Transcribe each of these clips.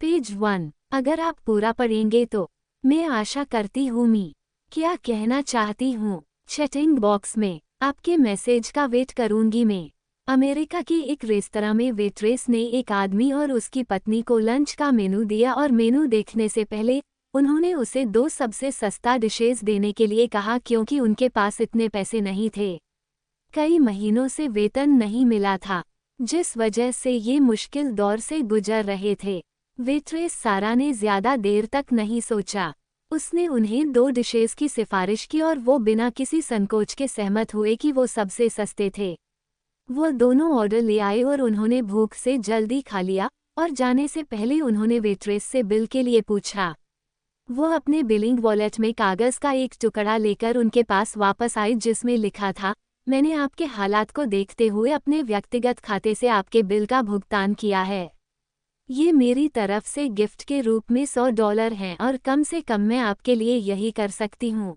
Page 1। अगर आप पूरा पढ़ेंगे तो मैं आशा करती हूँ मी क्या कहना चाहती हूँ। चैटिंग बॉक्स में आपके मैसेज का वेट करूंगी मैं। अमेरिका की एक रेस्तरां में वेट्रेस ने एक आदमी और उसकी पत्नी को लंच का मेनू दिया और मेनू देखने से पहले उन्होंने उसे 2 सबसे सस्ता डिशेज देने के लिए कहा क्योंकि उनके पास इतने पैसे नहीं थे। कई महीनों से वेतन नहीं मिला था, जिस वजह से ये मुश्किल दौर से गुजर रहे थे। वेट्रेस सारा ने ज्यादा देर तक नहीं सोचा। उसने उन्हें 2 डिशेज की सिफारिश की और वो बिना किसी संकोच के सहमत हुए कि वो सबसे सस्ते थे। वो दोनों ऑर्डर ले आए और उन्होंने भूख से जल्दी खा लिया और जाने से पहले उन्होंने वेट्रेस से बिल के लिए पूछा। वो अपने बिलिंग वॉलेट में कागज का एक टुकड़ा लेकर उनके पास वापस आई जिसमें लिखा था, मैंने आपके हालात को देखते हुए अपने व्यक्तिगत खाते से आपके बिल का भुगतान किया है। ये मेरी तरफ से गिफ्ट के रूप में $100 हैं और कम से कम मैं आपके लिए यही कर सकती हूँ।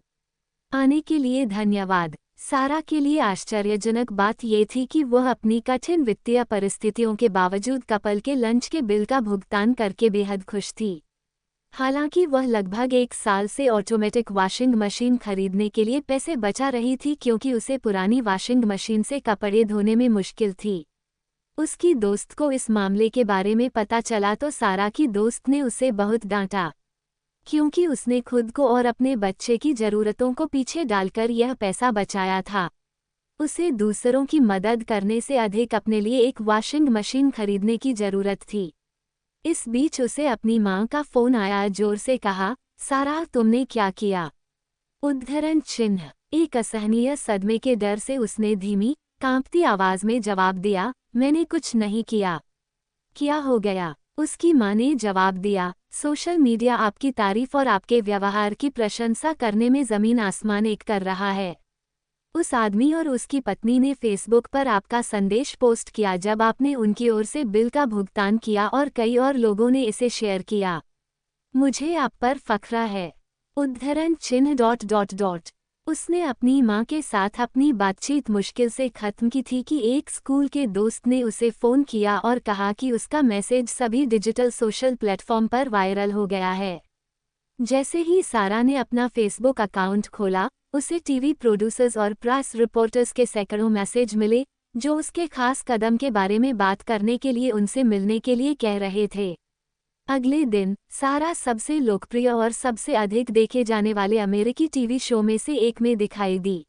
आने के लिए धन्यवाद। सारा के लिए आश्चर्यजनक बात ये थी कि वह अपनी कठिन वित्तीय परिस्थितियों के बावजूद कपल के लंच के बिल का भुगतान करके बेहद खुश थी। हालांकि वह लगभग 1 साल से ऑटोमेटिक वॉशिंग मशीन खरीदने के लिए पैसे बचा रही थी क्योंकि उसे पुरानी वॉशिंग मशीन से कपड़े धोने में मुश्किल थी। उसकी दोस्त को इस मामले के बारे में पता चला तो सारा की दोस्त ने उसे बहुत डांटा, क्योंकि उसने खुद को और अपने बच्चे की ज़रूरतों को पीछे डालकर यह पैसा बचाया था। उसे दूसरों की मदद करने से अधिक अपने लिए एक वॉशिंग मशीन खरीदने की ज़रूरत थी। इस बीच उसे अपनी मां का फ़ोन आया। जोर से कहा, सारा तुमने क्या किया? उद्धरण चिन्ह। एक असहनीय सदमे के डर से उसने धीमी, कांपती आवाज़ में जवाब दिया, मैंने कुछ नहीं किया। क्या हो गया? उसकी मां ने जवाब दिया, सोशल मीडिया आपकी तारीफ और आपके व्यवहार की प्रशंसा करने में ज़मीन आसमान एक कर रहा है। उस आदमी और उसकी पत्नी ने फेसबुक पर आपका संदेश पोस्ट किया जब आपने उनकी ओर से बिल का भुगतान किया और कई और लोगों ने इसे शेयर किया। मुझे आप पर फख्र है। उद्धरण चिन्ह। उसने अपनी मां के साथ अपनी बातचीत मुश्किल से खत्म की थी कि एक स्कूल के दोस्त ने उसे फ़ोन किया और कहा कि उसका मैसेज सभी डिजिटल सोशल प्लेटफॉर्म पर वायरल हो गया है। जैसे ही सारा ने अपना फेसबुक अकाउंट खोला, उसे टीवी प्रोड्यूसर्स और प्रेस रिपोर्टर्स के सैकड़ों मैसेज मिले जो उसके खास कदम के बारे में बात करने के लिए उनसे मिलने के लिए कह रहे थे। अगले दिन सारा सबसे लोकप्रिय और सबसे अधिक देखे जाने वाले अमेरिकी टीवी शो में से एक में दिखाई दी।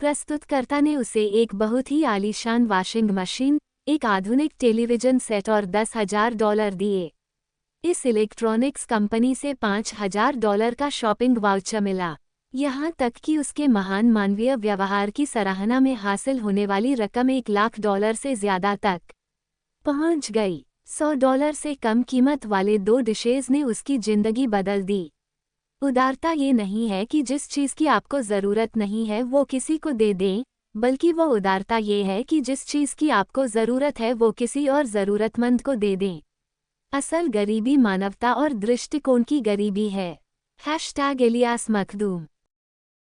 प्रस्तुतकर्ता ने उसे एक बहुत ही आलीशान वॉशिंग मशीन, एक आधुनिक टेलीविज़न सेट और $10,000 दिए। इस इलेक्ट्रॉनिक्स कंपनी से $5,000 का शॉपिंग वाउचर मिला। यहाँ तक कि उसके महान मानवीय व्यवहार की सराहना में हासिल होने वाली रकम $1,00,000 से ज़्यादा तक पहुँच गई। $100 से कम कीमत वाले 2 डिशेज ने उसकी जिंदगी बदल दी। उदारता ये नहीं है कि जिस चीज़ की आपको ज़रूरत नहीं है वो किसी को दे दें, बल्कि वो उदारता ये है कि जिस चीज़ की आपको ज़रूरत है वो किसी और ज़रूरतमंद को दे दें। असल गरीबी मानवता और दृष्टिकोण की गरीबी है। #इलियास मखदूम।